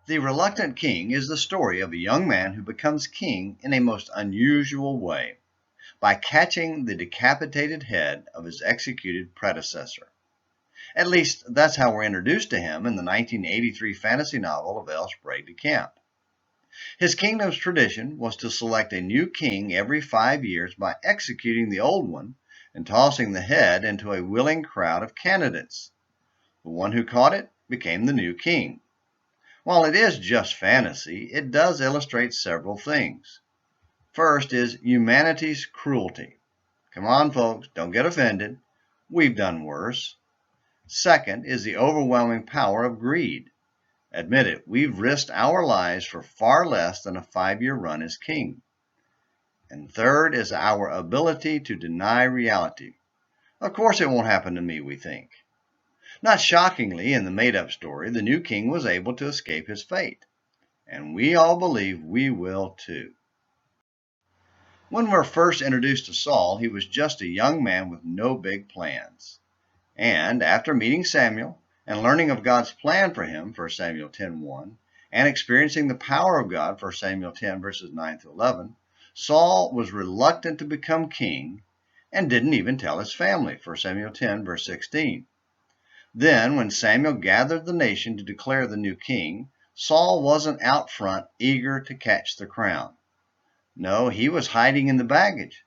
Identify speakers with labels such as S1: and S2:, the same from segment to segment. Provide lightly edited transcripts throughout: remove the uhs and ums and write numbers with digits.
S1: The Reluctant King is the story of a young man who becomes king in a most unusual way by catching the decapitated head of his executed predecessor. At least, that's how we're introduced to him in the 1983 fantasy novel of Sprague de Camp. His kingdom's tradition was to select a new king every 5 years by executing the old one and tossing the head into a willing crowd of candidates. The one who caught it became the new king. While it is just fantasy, it does illustrate several things. First is humanity's cruelty. Come on, folks, don't get offended. We've done worse. Second is the overwhelming power of greed. Admit it, we've risked our lives for far less than a 5-year run as king. And third is our ability to deny reality. Of course it won't happen to me, we think. Not shockingly, in the made-up story, the new king was able to escape his fate. And we all believe we will too. When we're first introduced to Saul, he was just a young man with no big plans. And after meeting Samuel and learning of God's plan for him, 1 Samuel 10:1, and experiencing the power of God, 1 Samuel 10 verses 9 through 11, Saul was reluctant to become king and didn't even tell his family, 1 Samuel 10 verse 16. Then, when Samuel gathered the nation to declare the new king, Saul wasn't out front eager to catch the crown. No, he was hiding in the baggage,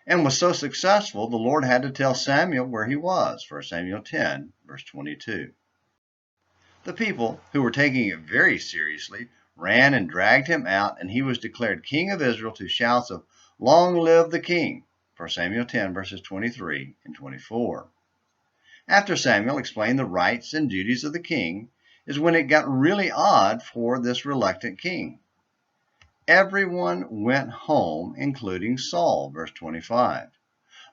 S1: and was so successful the Lord had to tell Samuel where he was, 1 Samuel 10, verse 22. The people, who were taking it very seriously, ran and dragged him out, and he was declared king of Israel to shouts of, "Long live the king," 1 Samuel 10, verses 23 and 24. After Samuel explained the rights and duties of the king is when it got really odd for this reluctant king. Everyone went home, including Saul, verse 25.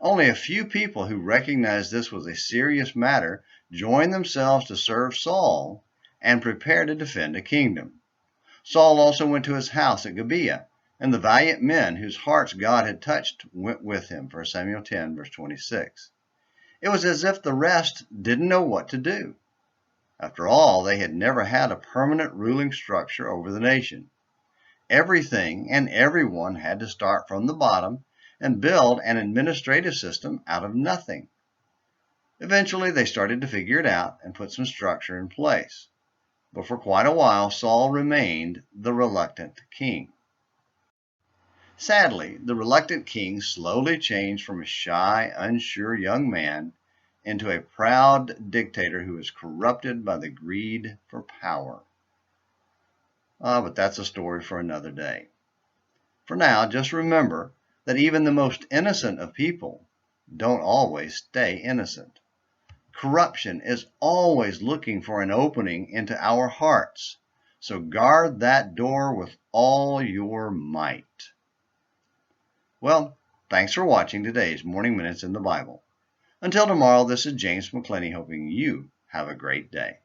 S1: Only a few people who recognized this was a serious matter joined themselves to serve Saul and prepare to defend a kingdom. Saul also went to his house at Gibeah, and the valiant men whose hearts God had touched went with him, 1 Samuel 10, verse 26. It was as if the rest didn't know what to do. After all, they had never had a permanent ruling structure over the nation. Everything and everyone had to start from the bottom and build an administrative system out of nothing. Eventually, they started to figure it out and put some structure in place. But for quite a while, Saul remained the reluctant king. Sadly, the reluctant king slowly changed from a shy, unsure young man into a proud dictator who was corrupted by the greed for power. But that's a story for another day. For now, just remember that even the most innocent of people don't always stay innocent. Corruption is always looking for an opening into our hearts, so guard that door with all your might. Well, thanks for watching today's Morning Minutes in the Bible. Until tomorrow, this is James McClenny hoping you have a great day.